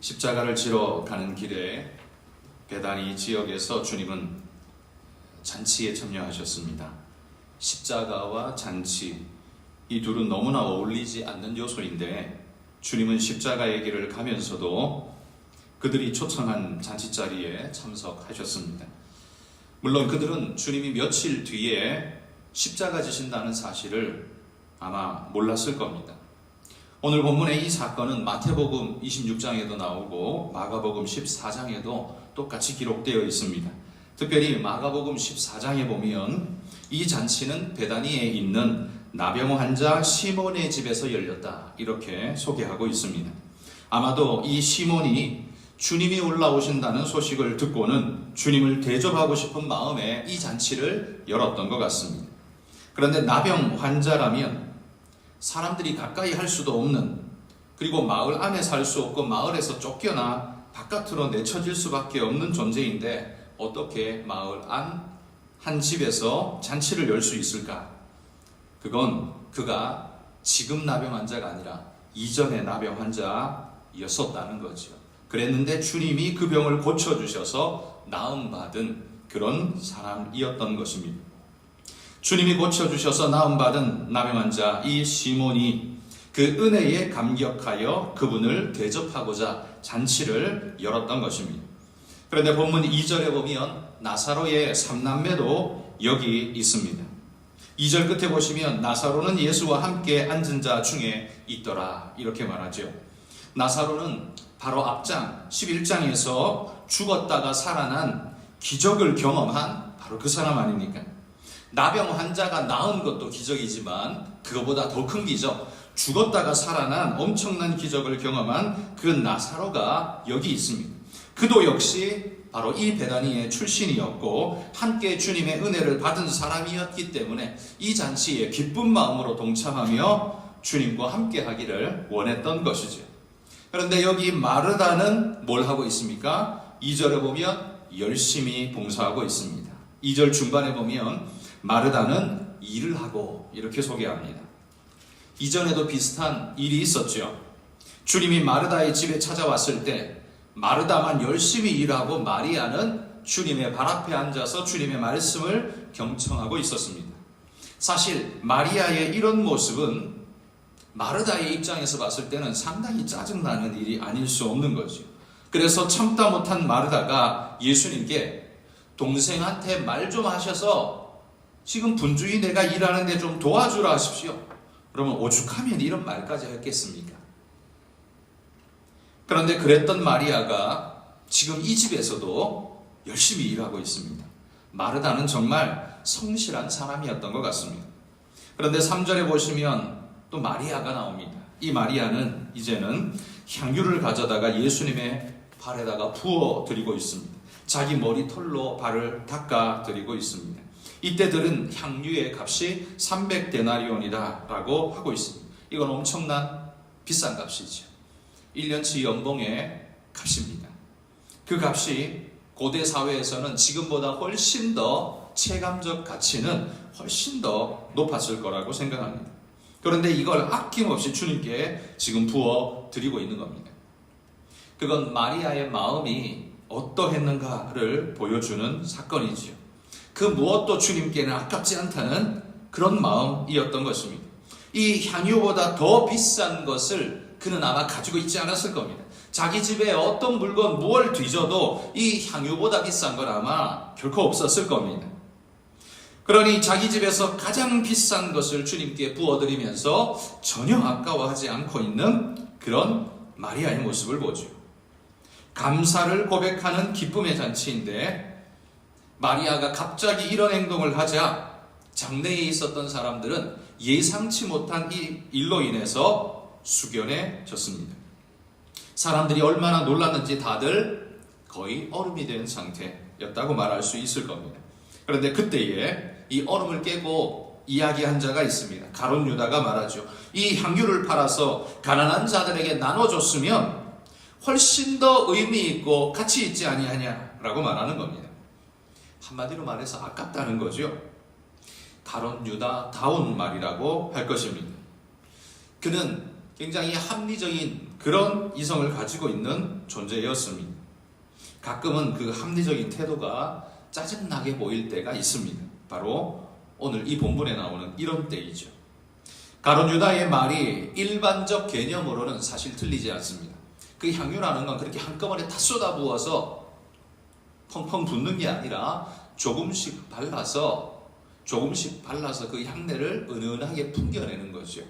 십자가를 지러 가는 길에 베다니 지역에서 주님은 잔치에 참여하셨습니다. 십자가와 잔치, 이 둘은 너무나 어울리지 않는 요소인데 주님은 십자가의 길을 가면서도 그들이 초청한 잔치자리에 참석하셨습니다. 물론 그들은 주님이 며칠 뒤에 십자가 지신다는 사실을 아마 몰랐을 겁니다. 오늘 본문의 이 사건은 마태복음 26장에도 나오고 마가복음 14장에도 똑같이 기록되어 있습니다. 특별히 마가복음 14장에 보면 이 잔치는 베다니에 있는 나병 환자 시몬의 집에서 열렸다, 이렇게 소개하고 있습니다. 아마도 이 시몬이 주님이 올라오신다는 소식을 듣고는 주님을 대접하고 싶은 마음에 이 잔치를 열었던 것 같습니다. 그런데 나병 환자라면 사람들이 가까이 할 수도 없는, 그리고 마을 안에 살 수 없고 마을에서 쫓겨나 바깥으로 내쳐질 수밖에 없는 존재인데 어떻게 마을 안 한 집에서 잔치를 열 수 있을까? 그건 그가 지금 나병 환자가 아니라 이전의 나병 환자였었다는 거죠. 그랬는데 주님이 그 병을 고쳐주셔서 나음받은 그런 사람이었던 것입니다. 주님이 고쳐주셔서 나음받은 나병 환자 이 시몬이 그 은혜에 감격하여 그분을 대접하고자 잔치를 열었던 것입니다. 그런데 본문 2절에 보면 나사로의 삼남매도 여기 있습니다. 2절 끝에 보시면 나사로는 예수와 함께 앉은 자 중에 있더라, 이렇게 말하죠. 나사로는 바로 앞장 11장에서 죽었다가 살아난 기적을 경험한 바로 그 사람 아닙니까? 나병 환자가 나은 것도 기적이지만 그것보다 더 큰 기적, 죽었다가 살아난 엄청난 기적을 경험한 그 나사로가 여기 있습니다. 그도 역시 바로 이 베다니의 출신이었고 함께 주님의 은혜를 받은 사람이었기 때문에 이 잔치에 기쁜 마음으로 동참하며 주님과 함께 하기를 원했던 것이죠. 그런데 여기 마르다는 뭘 하고 있습니까? 2절에 보면 열심히 봉사하고 있습니다. 2절 중반에 보면 마르다는 일을 하고, 이렇게 소개합니다. 이전에도 비슷한 일이 있었죠. 주님이 마르다의 집에 찾아왔을 때 마르다만 열심히 일하고 마리아는 주님의 발 앞에 앉아서 주님의 말씀을 경청하고 있었습니다. 사실 마리아의 이런 모습은 마르다의 입장에서 봤을 때는 상당히 짜증나는 일이 아닐 수 없는 거죠. 그래서 참다 못한 마르다가 예수님께 동생한테 말 좀 하셔서 지금 분주히 내가 일하는데 좀 도와주라 하십시오. 그러면 오죽하면 이런 말까지 했겠습니까? 그런데 그랬던 마리아가 지금 이 집에서도 열심히 일하고 있습니다. 마르다는 정말 성실한 사람이었던 것 같습니다. 그런데 3절에 보시면 또 마리아가 나옵니다. 이 마리아는 이제는 향유를 가져다가 예수님의 발에다가 부어 드리고 있습니다. 자기 머리털로 발을 닦아 드리고 있습니다. 이때 들은 향유의 값이 300데나리온이다 라고 하고 있습니다. 이건 엄청난 비싼 값이죠. 1년치 연봉의 값입니다. 그 값이 고대 사회에서는 지금보다 훨씬 더 체감적 가치는 훨씬 더 높았을 거라고 생각합니다. 그런데 이걸 아낌없이 주님께 지금 부어 드리고 있는 겁니다. 그건 마리아의 마음이 어떠했는가를 보여주는 사건이지요. 그 무엇도 주님께는 아깝지 않다는 그런 마음이었던 것입니다. 이 향유보다 더 비싼 것을 그는 아마 가지고 있지 않았을 겁니다. 자기 집에 어떤 물건 무엇을 뒤져도 이 향유보다 비싼 건 아마 결코 없었을 겁니다. 그러니 자기 집에서 가장 비싼 것을 주님께 부어드리면서 전혀 아까워하지 않고 있는 그런 마리아의 모습을 보죠. 감사를 고백하는 기쁨의 잔치인데 마리아가 갑자기 이런 행동을 하자 장내에 있었던 사람들은 예상치 못한 이 일로 인해서 숙연해졌습니다. 사람들이 얼마나 놀랐는지 다들 거의 얼음이 된 상태였다고 말할 수 있을 겁니다. 그런데 그때에 이 얼음을 깨고 이야기한 자가 있습니다. 가룟 유다가 말하죠. 이 향유를 팔아서 가난한 자들에게 나눠줬으면 훨씬 더 의미 있고 가치 있지 아니하냐라고 말하는 겁니다. 한마디로 말해서 아깝다는 거죠. 가룟 유다다운 말이라고 할 것입니다. 그는 굉장히 합리적인 그런 이성을 가지고 있는 존재였습니다. 가끔은 그 합리적인 태도가 짜증나게 보일 때가 있습니다. 바로 오늘 이 본문에 나오는 이런 때이죠. 가룟 유다의 말이 일반적 개념으로는 사실 틀리지 않습니다. 그 향유라는 건 그렇게 한꺼번에 다 쏟아부어서 펑펑 붓는 게 아니라 조금씩 발라서 그 향내를 은은하게 풍겨내는 거죠.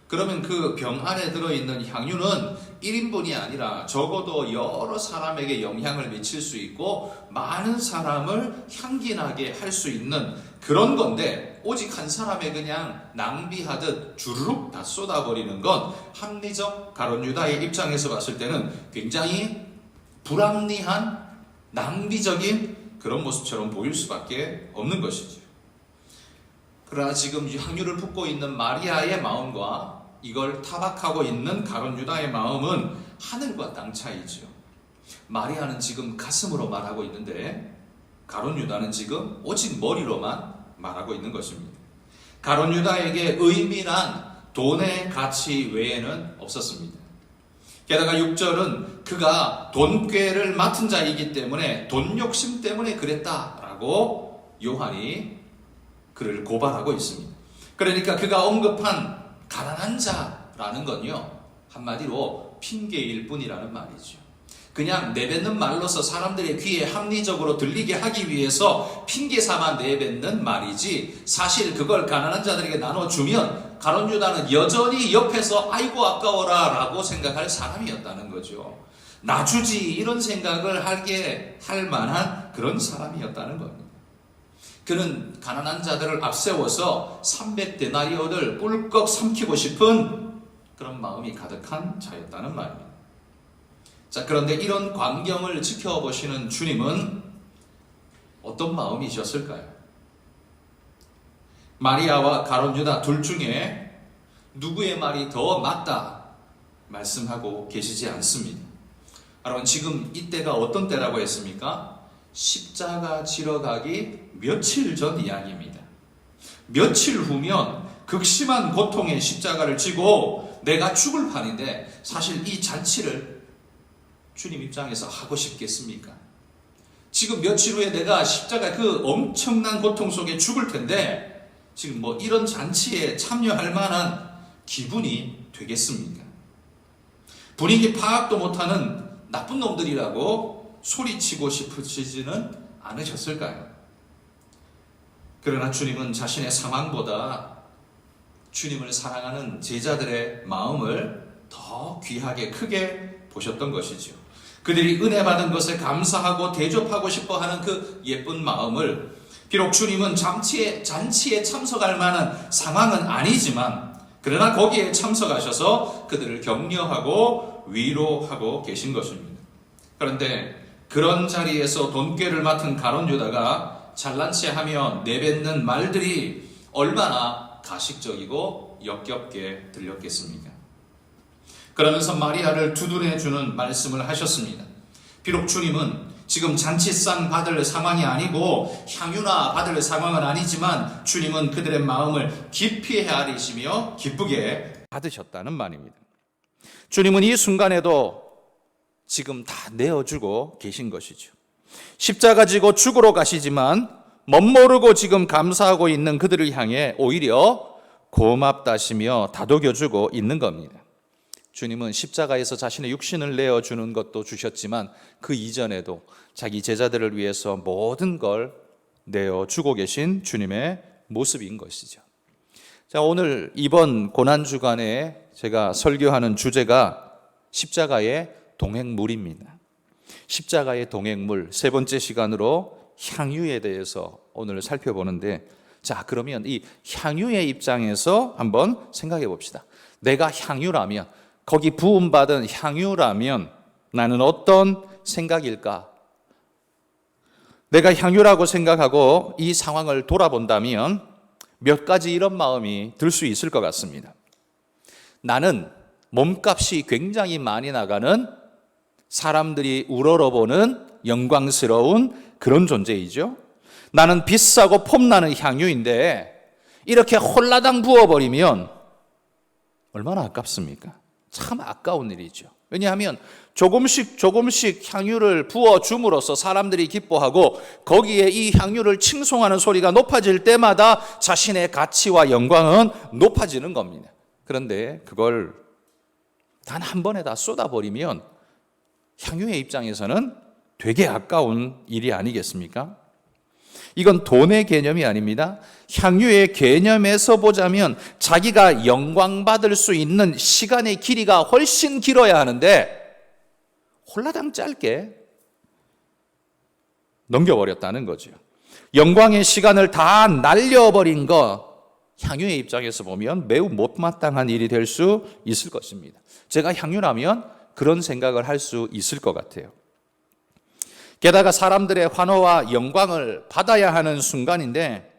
그러면 그 병 안에 들어있는 향유는 1인분이 아니라 적어도 여러 사람에게 영향을 미칠 수 있고 많은 사람을 향기나게 할 수 있는 그런 건데, 오직 한 사람에 그냥 낭비하듯 주르륵 다 쏟아버리는 건 합리적 가룟 유다의 입장에서 봤을 때는 굉장히 불합리한 낭비적인 그런 모습처럼 보일 수밖에 없는 것이죠. 그러나 지금 향유를 붓고 있는 마리아의 마음과 이걸 타박하고 있는 가룟 유다의 마음은 하늘과 땅 차이죠. 마리아는 지금 가슴으로 말하고 있는데 가룟 유다는 지금 오직 머리로만 말하고 있는 것입니다. 가룟 유다에게 의미란 돈의 가치 외에는 없었습니다. 게다가 6절은 그가 돈꾀를 맡은 자이기 때문에 돈 욕심 때문에 그랬다라고 요한이 그를 고발하고 있습니다. 그러니까 그가 언급한 가난한 자라는 건요, 한마디로 핑계일 뿐이라는 말이죠. 그냥 내뱉는 말로서 사람들의 귀에 합리적으로 들리게 하기 위해서 핑계 삼아 내뱉는 말이지, 사실 그걸 가난한 자들에게 나눠주면 가룟 유다는 여전히 옆에서 아이고 아까워라 라고 생각할 사람이었다는 거죠. 나주지 이런 생각을 하게 할 만한 그런 사람이었다는 겁니다. 그는 가난한 자들을 앞세워서 300데나리온을 꿀꺽 삼키고 싶은 그런 마음이 가득한 자였다는 말입니다. 자, 그런데 이런 광경을 지켜보시는 주님은 어떤 마음이셨을까요? 마리아와 가룟 유다 둘 중에 누구의 말이 더 맞다 말씀하고 계시지 않습니다. 여러분, 지금 이때가 어떤 때라고 했습니까? 십자가 지러 가기 며칠 전 이야기입니다. 며칠 후면 극심한 고통의 십자가를 지고 내가 죽을 판인데, 사실 이 잔치를 주님 입장에서 하고 싶겠습니까? 지금 며칠 후에 내가 십자가 그 엄청난 고통 속에 죽을 텐데 지금 뭐 이런 잔치에 참여할 만한 기분이 되겠습니까? 분위기 파악도 못하는 나쁜 놈들이라고 소리치고 싶으시지는 않으셨을까요? 그러나 주님은 자신의 상황보다 주님을 사랑하는 제자들의 마음을 더 귀하게 크게 보셨던 것이죠. 그들이 은혜 받은 것에 감사하고 대접하고 싶어하는 그 예쁜 마음을, 비록 주님은 잔치에 참석할 만한 상황은 아니지만 그러나 거기에 참석하셔서 그들을 격려하고 위로하고 계신 것입니다. 그런데 그런 자리에서 돈꾀를 맡은 가룟 유다가 잘난 체하며 내뱉는 말들이 얼마나 가식적이고 역겹게 들렸겠습니까? 그러면서 마리아를 두둔해주는 말씀을 하셨습니다. 비록 주님은 지금 잔치상 받을 상황이 아니고 향유나 받을 상황은 아니지만 주님은 그들의 마음을 깊이 헤아리시며 기쁘게 받으셨다는 말입니다. 주님은 이 순간에도 지금 다 내어주고 계신 것이죠. 십자가 지고 죽으러 가시지만 멋모르고 지금 감사하고 있는 그들을 향해 오히려 고맙다시며 다독여주고 있는 겁니다. 주님은 십자가에서 자신의 육신을 내어주는 것도 주셨지만 그 이전에도 자기 제자들을 위해서 모든 걸 내어주고 계신 주님의 모습인 것이죠. 자, 오늘 이번 고난주간에 제가 설교하는 주제가 십자가의 동행물입니다. 십자가의 동행물, 세 번째 시간으로 향유에 대해서 오늘 살펴보는데, 자, 그러면 이 향유의 입장에서 한번 생각해 봅시다. 내가 향유라면, 거기 부음받은 향유라면 나는 어떤 생각일까? 내가 향유라고 생각하고 이 상황을 돌아본다면 몇 가지 이런 마음이 들 수 있을 것 같습니다. 나는 몸값이 굉장히 많이 나가는, 사람들이 우러러보는 영광스러운 그런 존재이죠. 나는 비싸고 폼나는 향유인데 이렇게 홀라당 부어버리면 얼마나 아깝습니까? 참 아까운 일이죠. 왜냐하면 조금씩 향유를 부어줌으로써 사람들이 기뻐하고 거기에 이 향유를 칭송하는 소리가 높아질 때마다 자신의 가치와 영광은 높아지는 겁니다. 그런데 그걸 단 한 번에 다 쏟아버리면 향유의 입장에서는 되게 아까운 일이 아니겠습니까? 이건 돈의 개념이 아닙니다. 향유의 개념에서 보자면 자기가 영광받을 수 있는 시간의 길이가 훨씬 길어야 하는데 홀라당 짧게 넘겨버렸다는 거죠. 영광의 시간을 다 날려버린 거 향유의 입장에서 보면 매우 못마땅한 일이 될 수 있을 것입니다. 제가 향유라면 그런 생각을 할 수 있을 것 같아요. 게다가 사람들의 환호와 영광을 받아야 하는 순간인데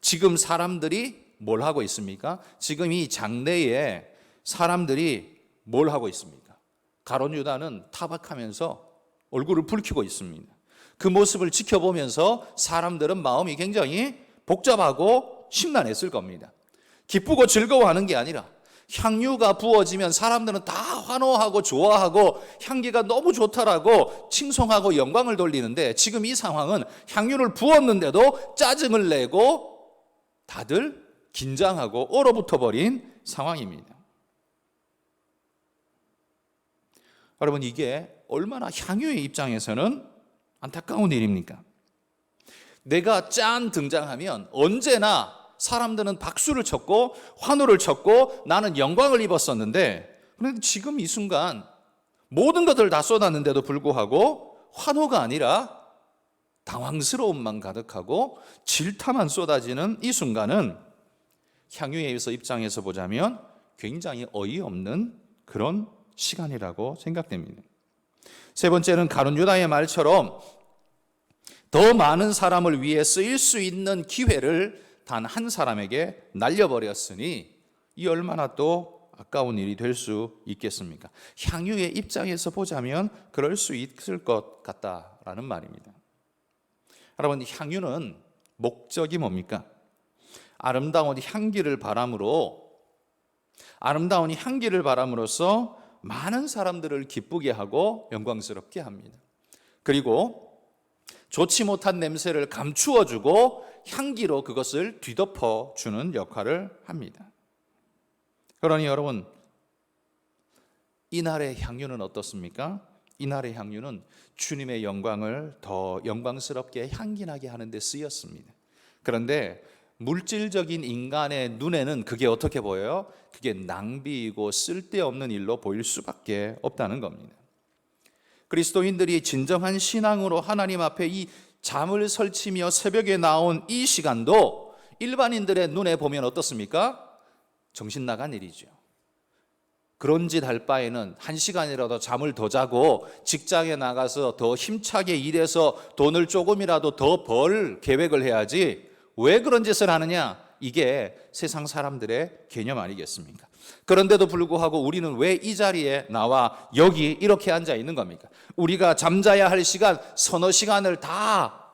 지금 사람들이 뭘 하고 있습니까? 지금 이 장래에 사람들이 뭘 하고 있습니까? 가룟 유다는 타박하면서 얼굴을 붉히고 있습니다. 그 모습을 지켜보면서 사람들은 마음이 굉장히 복잡하고 심란했을 겁니다. 기쁘고 즐거워하는 게 아니라 향유가 부어지면 사람들은 다 환호하고 좋아하고 향기가 너무 좋다라고 칭송하고 영광을 돌리는데 지금 이 상황은 향유를 부었는데도 짜증을 내고 다들 긴장하고 얼어붙어 버린 상황입니다. 여러분, 이게 얼마나 향유의 입장에서는 안타까운 일입니까? 내가 짠 등장하면 언제나 사람들은 박수를 쳤고 환호를 쳤고 나는 영광을 입었었는데 그런데 지금 이 순간 모든 것들을 다 쏟았는데도 불구하고 환호가 아니라 당황스러움만 가득하고 질타만 쏟아지는 이 순간은 향유의 입장에서 보자면 굉장히 어이없는 그런 시간이라고 생각됩니다. 세 번째는 가룟 유다의 말처럼 더 많은 사람을 위해 쓰일 수 있는 기회를 단 한 사람에게 날려버렸으니 이 얼마나 또 아까운 일이 될 수 있겠습니까? 향유의 입장에서 보자면 그럴 수 있을 것 같다라는 말입니다. 여러분, 향유는 목적이 뭡니까? 아름다운 향기를 바람으로써 많은 사람들을 기쁘게 하고 영광스럽게 합니다. 그리고 좋지 못한 냄새를 감추어주고 향기로 그것을 뒤덮어주는 역할을 합니다. 그러니 여러분, 이날의 향유는 어떻습니까? 이날의 향유는 주님의 영광을 더 영광스럽게 향기나게 하는 데 쓰였습니다. 그런데 물질적인 인간의 눈에는 그게 어떻게 보여요? 그게 낭비이고 쓸데없는 일로 보일 수밖에 없다는 겁니다. 그리스도인들이 진정한 신앙으로 하나님 앞에 이 잠을 설치며 새벽에 나온 이 시간도 일반인들의 눈에 보면 어떻습니까? 정신 나간 일이죠. 그런 짓 할 바에는 1시간이라도 잠을 더 자고 직장에 나가서 더 힘차게 일해서 돈을 조금이라도 더 벌 계획을 해야지 왜 그런 짓을 하느냐? 이게 세상 사람들의 개념 아니겠습니까? 그런데도 불구하고 우리는 왜 이 자리에 나와 여기 이렇게 앉아 있는 겁니까? 우리가 잠자야 할 시간 서너 시간을 다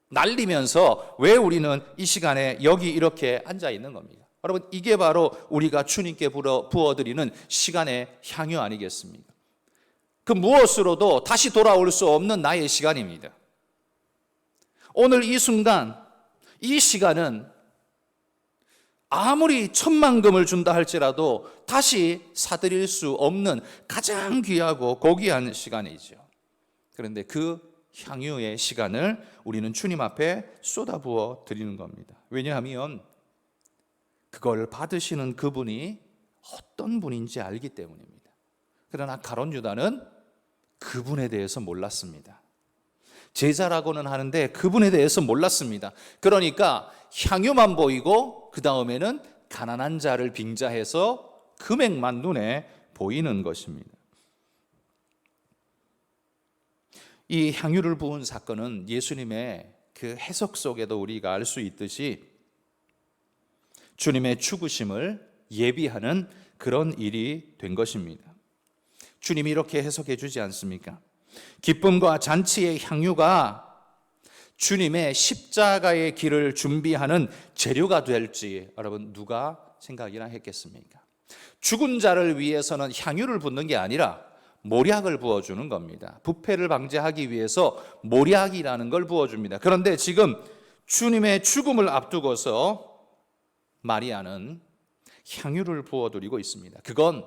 날리면서 왜 우리는 이 시간에 여기 이렇게 앉아 있는 겁니까? 여러분, 이게 바로 우리가 주님께 부어드리는 시간의 향유 아니겠습니까? 그 무엇으로도 다시 돌아올 수 없는 나의 시간입니다. 오늘 이 순간, 이 시간은 아무리 1,000만 금을 준다 할지라도 다시 사들일 수 없는 가장 귀하고 고귀한 시간이죠. 그런데 그 향유의 시간을 우리는 주님 앞에 쏟아부어 드리는 겁니다. 왜냐하면 그걸 받으시는 그분이 어떤 분인지 알기 때문입니다. 그러나 가룟 유다는 그분에 대해서 몰랐습니다. 제자라고는 하는데 그분에 대해서 몰랐습니다. 그러니까 향유만 보이고 그 다음에는 가난한 자를 빙자해서 금액만 눈에 보이는 것입니다. 이 향유를 부은 사건은 예수님의 그 해석 속에도 우리가 알 수 있듯이 주님의 죽으심을 예비하는 그런 일이 된 것입니다. 주님이 이렇게 해석해 주지 않습니까? 기쁨과 잔치의 향유가 주님의 십자가의 길을 준비하는 재료가 될지 여러분 누가 생각이나 했겠습니까? 죽은 자를 위해서는 향유를 붓는 게 아니라 모략을 부어주는 겁니다. 부패를 방지하기 위해서 모략이라는 걸 부어줍니다. 그런데 지금 주님의 죽음을 앞두고서 마리아는 향유를 부어드리고 있습니다. 그건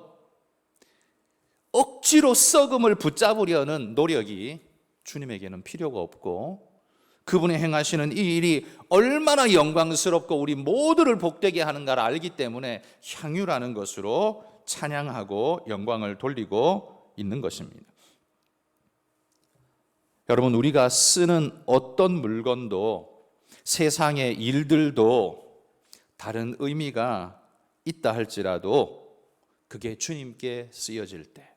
억지로 썩음을 붙잡으려는 노력이 주님에게는 필요가 없고, 그분이 행하시는 이 일이 얼마나 영광스럽고 우리 모두를 복되게 하는가를 알기 때문에 향유라는 것으로 찬양하고 영광을 돌리고 있는 것입니다. 여러분, 우리가 쓰는 어떤 물건도, 세상의 일들도 다른 의미가 있다 할지라도 그게 주님께 쓰여질 때,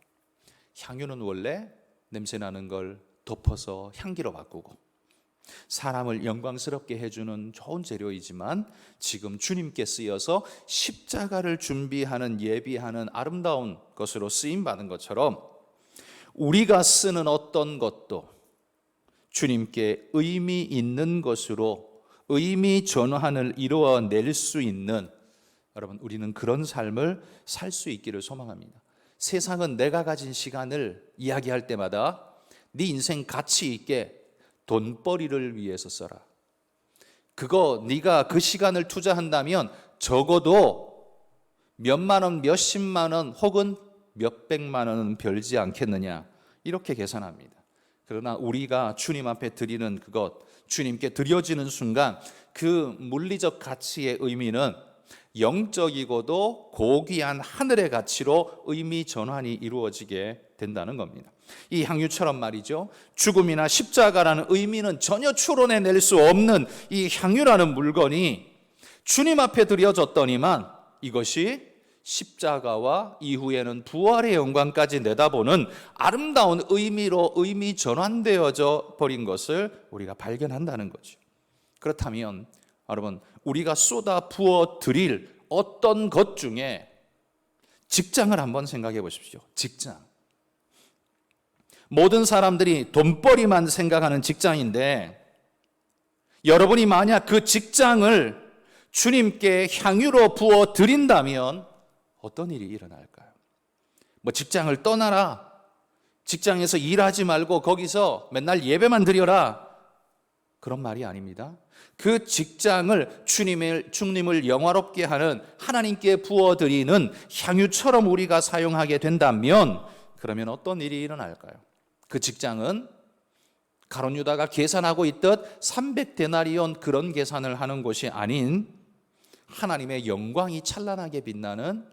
향유는 원래 냄새나는 걸 덮어서 향기로 바꾸고 사람을 영광스럽게 해주는 좋은 재료이지만, 지금 주님께 쓰여서 십자가를 준비하는, 예비하는 아름다운 것으로 쓰임받은 것처럼 우리가 쓰는 어떤 것도 주님께 의미 있는 것으로 의미 전환을 이루어낼 수 있는, 여러분, 우리는 그런 삶을 살 수 있기를 소망합니다. 세상은 내가 가진 시간을 이야기할 때마다 네 인생 가치 있게 돈벌이를 위해서 써라. 그거 네가 그 시간을 투자한다면 적어도 몇만 원, 몇십만 원 혹은 몇백만 원은 벌지 않겠느냐, 이렇게 계산합니다. 그러나 우리가 주님 앞에 드리는 그것, 주님께 드려지는 순간 그 물리적 가치의 의미는 영적이고도 고귀한 하늘의 가치로 의미 전환이 이루어지게 된다는 겁니다. 이 향유처럼 말이죠, 죽음이나 십자가라는 의미는 전혀 추론해낼 수 없는 이 향유라는 물건이 주님 앞에 드려졌더니만 이것이 십자가와 이후에는 부활의 영광까지 내다보는 아름다운 의미로 의미 전환되어져 버린 것을 우리가 발견한다는 거죠. 그렇다면 여러분, 우리가 쏟아 부어 드릴 어떤 것 중에 직장을 한번 생각해 보십시오. 직장. 모든 사람들이 돈벌이만 생각하는 직장인데, 여러분이 만약 그 직장을 주님께 향유로 부어 드린다면 어떤 일이 일어날까요? 뭐 직장을 떠나라, 직장에서 일하지 말고 거기서 맨날 예배만 드려라, 그런 말이 아닙니다. 그 직장을 주님을 영화롭게 하는, 하나님께 부어드리는 향유처럼 우리가 사용하게 된다면, 그러면 어떤 일이 일어날까요? 그 직장은 가룟 유다가 계산하고 있듯 300데나리온 그런 계산을 하는 곳이 아닌, 하나님의 영광이 찬란하게 빛나는,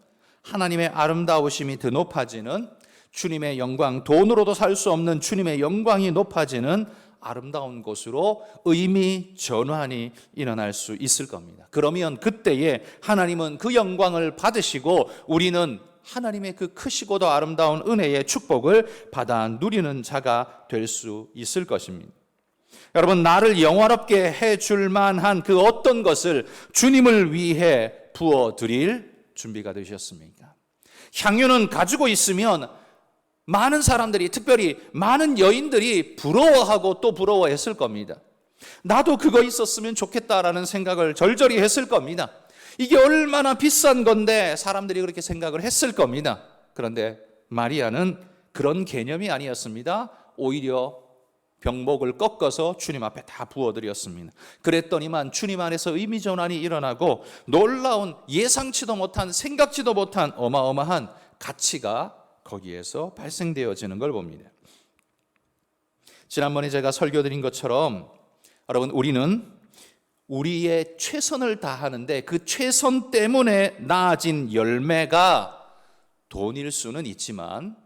하나님의 아름다우심이 더 높아지는, 주님의 영광, 돈으로도 살 수 없는 주님의 영광이 높아지는 아름다운 곳으로 의미 전환이 일어날 수 있을 겁니다. 그러면 그때에 하나님은 그 영광을 받으시고 우리는 하나님의 그 크시고도 아름다운 은혜의 축복을 받아 누리는 자가 될 수 있을 것입니다. 여러분, 나를 영화롭게 해줄 만한 그 어떤 것을 주님을 위해 부어드릴 준비가 되셨습니까? 향유는 가지고 있으면 많은 사람들이, 특별히 많은 여인들이 부러워하고 또 부러워했을 겁니다. 나도 그거 있었으면 좋겠다라는 생각을 절절히 했을 겁니다. 이게 얼마나 비싼 건데 사람들이 그렇게 생각을 했을 겁니다. 그런데 마리아는 그런 개념이 아니었습니다. 오히려 병목을 꺾어서 주님 앞에 다 부어드렸습니다. 그랬더니만 주님 안에서 의미 전환이 일어나고 놀라운, 예상치도 못한, 생각지도 못한 어마어마한 가치가 거기에서 발생되어지는 걸 봅니다. 지난번에 제가 설교드린 것처럼 여러분, 우리는 우리의 최선을 다하는데 그 최선 때문에 나아진 열매가 돈일 수는 있지만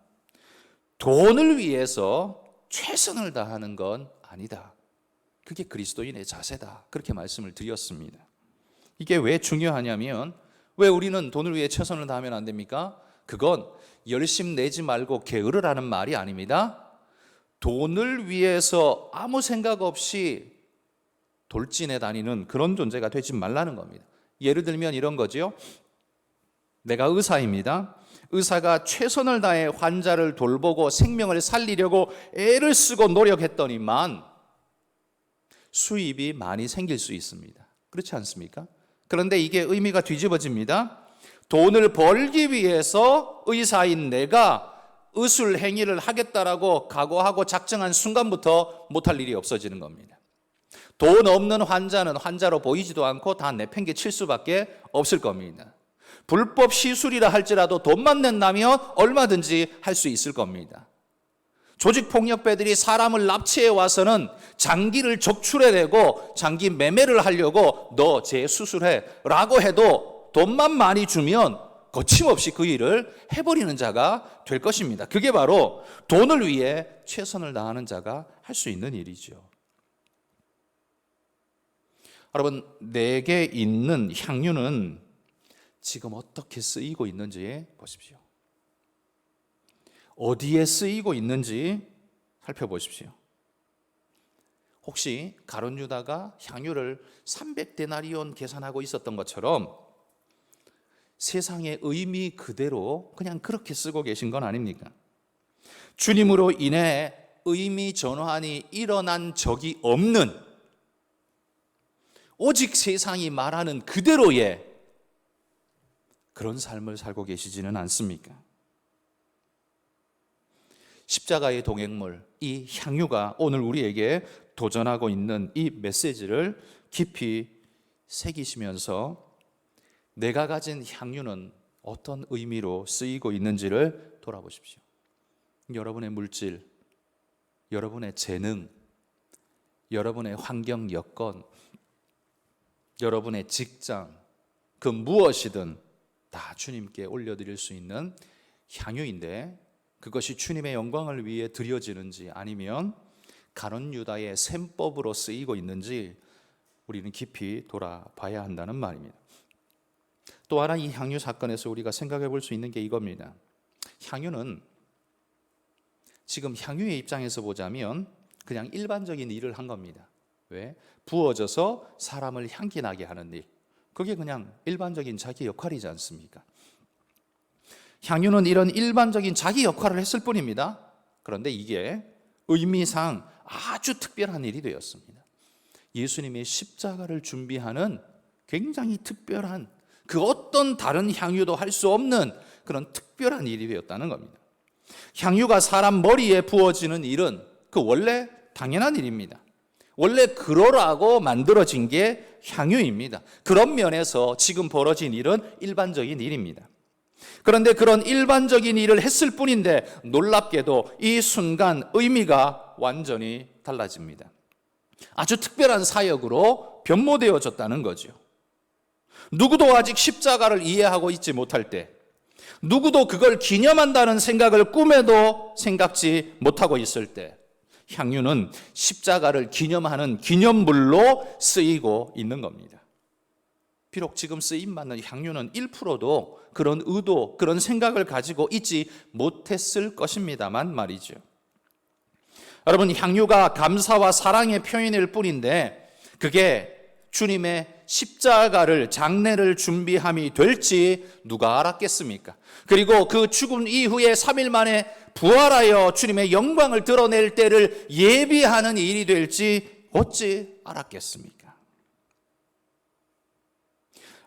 돈을 위해서 최선을 다하는 건 아니다. 그게 그리스도인의 자세다. 그렇게 말씀을 드렸습니다. 이게 왜 중요하냐면, 왜 우리는 돈을 위해 최선을 다하면 안 됩니까? 그건 열심 내지 말고 게으르라는 하는 말이 아닙니다. 돈을 위해서 아무 생각 없이 돌진해 다니는 그런 존재가 되지 말라는 겁니다. 예를 들면 이런 거죠. 내가 의사입니다. 의사가 최선을 다해 환자를 돌보고 생명을 살리려고 애를 쓰고 노력했더니만 수입이 많이 생길 수 있습니다. 그렇지 않습니까? 그런데 이게 의미가 뒤집어집니다. 돈을 벌기 위해서 의사인 내가 의술 행위를 하겠다라고 각오하고 작정한 순간부터 못할 일이 없어지는 겁니다. 돈 없는 환자는 환자로 보이지도 않고 다 내팽개칠 수밖에 없을 겁니다. 불법 시술이라 할지라도 돈만 낸다면 얼마든지 할 수 있을 겁니다. 조직폭력배들이 사람을 납치해 와서는 장기를 적출해내고 장기 매매를 하려고 너 재수술해 라고 해도 돈만 많이 주면 거침없이 그 일을 해버리는 자가 될 것입니다. 그게 바로 돈을 위해 최선을 다하는 자가 할 수 있는 일이죠. 여러분, 내게 있는 향유는 지금 어떻게 쓰이고 있는지 보십시오. 어디에 쓰이고 있는지 살펴보십시오. 혹시 가룟 유다가 향유를 300데나리온 계산하고 있었던 것처럼 세상의 의미 그대로 그냥 그렇게 쓰고 계신 건 아닙니까? 주님으로 인해 의미 전환이 일어난 적이 없는, 오직 세상이 말하는 그대로의 그런 삶을 살고 계시지는 않습니까? 십자가의 동행물, 이 향유가 오늘 우리에게 도전하고 있는 이 메시지를 깊이 새기시면서 내가 가진 향유는 어떤 의미로 쓰이고 있는지를 돌아보십시오. 여러분의 물질, 여러분의 재능, 여러분의 환경 여건, 여러분의 직장, 그 무엇이든 다 주님께 올려드릴 수 있는 향유인데, 그것이 주님의 영광을 위해 드려지는지 아니면 가룟 유다의 셈법으로 쓰이고 있는지 우리는 깊이 돌아봐야 한다는 말입니다. 또 하나 이 향유 사건에서 우리가 생각해 볼 수 있는 게 이겁니다. 향유는 지금 향유의 입장에서 보자면 그냥 일반적인 일을 한 겁니다. 왜? 부어져서 사람을 향기 나게 하는 일. 그게 그냥 일반적인 자기 역할이지 않습니까? 향유는 이런 일반적인 자기 역할을 했을 뿐입니다. 그런데 이게 의미상 아주 특별한 일이 되었습니다. 예수님의 십자가를 준비하는 굉장히 특별한, 그 어떤 다른 향유도 할 수 없는 그런 특별한 일이 되었다는 겁니다. 향유가 사람 머리에 부어지는 일은 그 원래 당연한 일입니다. 원래 그러라고 만들어진 게 향유입니다. 그런 면에서 지금 벌어진 일은 일반적인 일입니다. 그런데 그런 일반적인 일을 했을 뿐인데 놀랍게도 이 순간 의미가 완전히 달라집니다. 아주 특별한 사역으로 변모되어졌다는 거죠. 누구도 아직 십자가를 이해하고 있지 못할 때, 누구도 그걸 기념한다는 생각을 꿈에도 생각지 못하고 있을 때, 향유는 십자가를 기념하는 기념물로 쓰이고 있는 겁니다. 비록 지금 쓰임받는 향유는 1%도 그런 의도, 그런 생각을 가지고 있지 못했을 것입니다만 말이죠. 여러분, 향유가 감사와 사랑의 표현일 뿐인데 그게 주님의 십자가를, 장례를 준비함이 될지 누가 알았겠습니까? 그리고 그 죽음 이후에 3일 만에 부활하여 주님의 영광을 드러낼 때를 예비하는 일이 될지 어찌 알았겠습니까?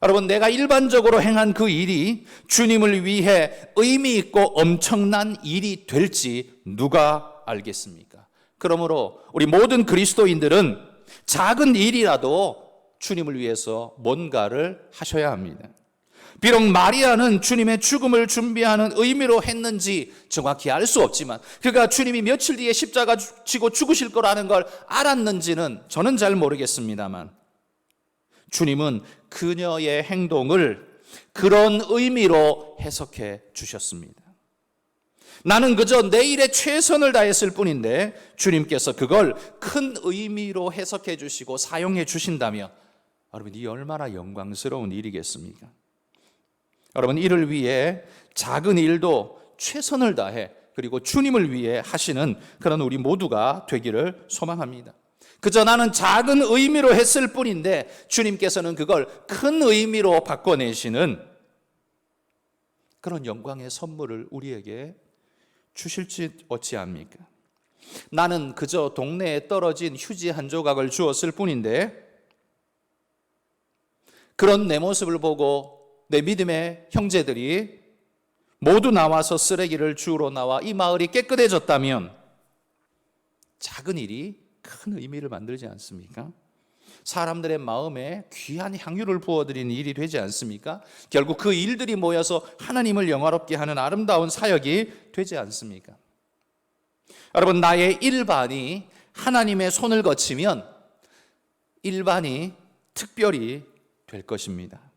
여러분, 내가 일반적으로 행한 그 일이 주님을 위해 의미 있고 엄청난 일이 될지 누가 알겠습니까? 그러므로 우리 모든 그리스도인들은 작은 일이라도 주님을 위해서 뭔가를 하셔야 합니다. 비록 마리아는 주님의 죽음을 준비하는 의미로 했는지 정확히 알 수 없지만, 그가 주님이 며칠 뒤에 십자가 지고 죽으실 거라는 걸 알았는지는 저는 잘 모르겠습니다만, 주님은 그녀의 행동을 그런 의미로 해석해 주셨습니다. 나는 그저 내 일에 최선을 다했을 뿐인데 주님께서 그걸 큰 의미로 해석해 주시고 사용해 주신다면 여러분, 이 얼마나 영광스러운 일이겠습니까? 여러분, 이를 위해 작은 일도 최선을 다해 그리고 주님을 위해 하시는 그런 우리 모두가 되기를 소망합니다. 그저 나는 작은 의미로 했을 뿐인데 주님께서는 그걸 큰 의미로 바꿔내시는 그런 영광의 선물을 우리에게 주실지 어찌합니까? 나는 그저 동네에 떨어진 휴지 한 조각을 주었을 뿐인데 그런 내 모습을 보고 내 믿음의 형제들이 모두 나와서 쓰레기를 주우러 나와 이 마을이 깨끗해졌다면 작은 일이 큰 의미를 만들지 않습니까? 사람들의 마음에 귀한 향유를 부어드리는 일이 되지 않습니까? 결국 그 일들이 모여서 하나님을 영화롭게 하는 아름다운 사역이 되지 않습니까? 여러분, 나의 일반이 하나님의 손을 거치면 일반이 특별히 될 것입니다.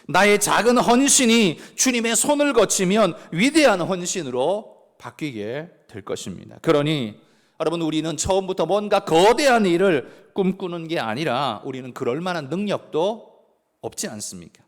나의 작은 헌신이 주님의 손을 거치면 위대한 헌신으로 바뀌게 될 것입니다. 그러니 여러분, 우리는 처음부터 뭔가 거대한 일을 꿈꾸는 게 아니라 우리는 그럴 만한 능력도 없지 않습니까?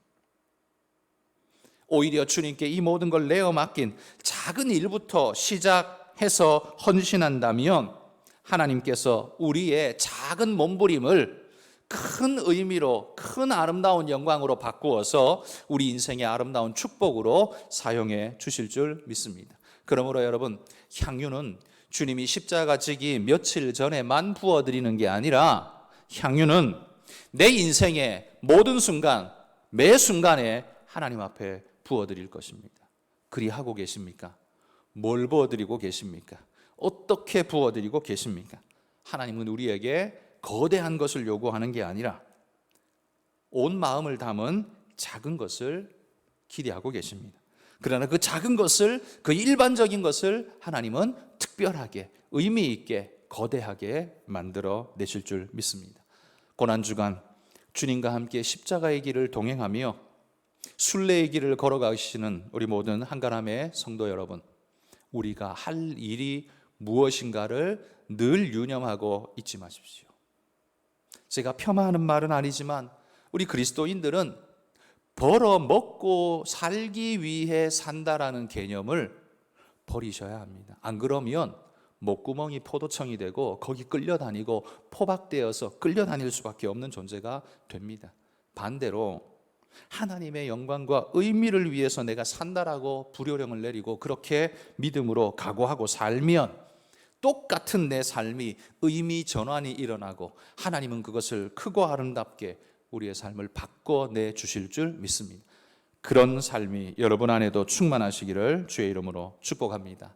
오히려 주님께 이 모든 걸 내어 맡긴 작은 일부터 시작해서 헌신한다면 하나님께서 우리의 작은 몸부림을 큰 의미로, 큰 아름다운 영광으로 바꾸어서 우리 인생의 아름다운 축복으로 사용해 주실 줄 믿습니다. 그러므로 여러분, 향유는 주님이 십자가 지기 며칠 전에만 부어드리는 게 아니라 향유는 내 인생의 모든 순간, 매 순간에 하나님 앞에 부어드릴 것입니다. 그리하고 계십니까? 뭘 부어드리고 계십니까? 어떻게 부어드리고 계십니까? 하나님은 우리에게 거대한 것을 요구하는 게 아니라 온 마음을 담은 작은 것을 기대하고 계십니다. 그러나 그 작은 것을, 그 일반적인 것을 하나님은 특별하게, 의미 있게, 거대하게 만들어 내실 줄 믿습니다. 고난주간 주님과 함께 십자가의 길을 동행하며 순례의 길을 걸어가시는 우리 모든 한가람의 성도 여러분, 우리가 할 일이 무엇인가를 늘 유념하고 잊지 마십시오. 제가 폄하하는 말은 아니지만 우리 그리스도인들은 벌어 먹고 살기 위해 산다라는 개념을 버리셔야 합니다. 안 그러면 목구멍이 포도청이 되고 거기 끌려다니고 포박되어서 끌려다닐 수밖에 없는 존재가 됩니다. 반대로 하나님의 영광과 의미를 위해서 내가 산다라고 불효령을 내리고 그렇게 믿음으로 각오하고 살면 똑같은 내 삶이 의미 전환이 일어나고 하나님은 그것을 크고 아름답게 우리의 삶을 바꿔내 주실 줄 믿습니다. 그런 삶이 여러분 안에도 충만하시기를 주의 이름으로 축복합니다.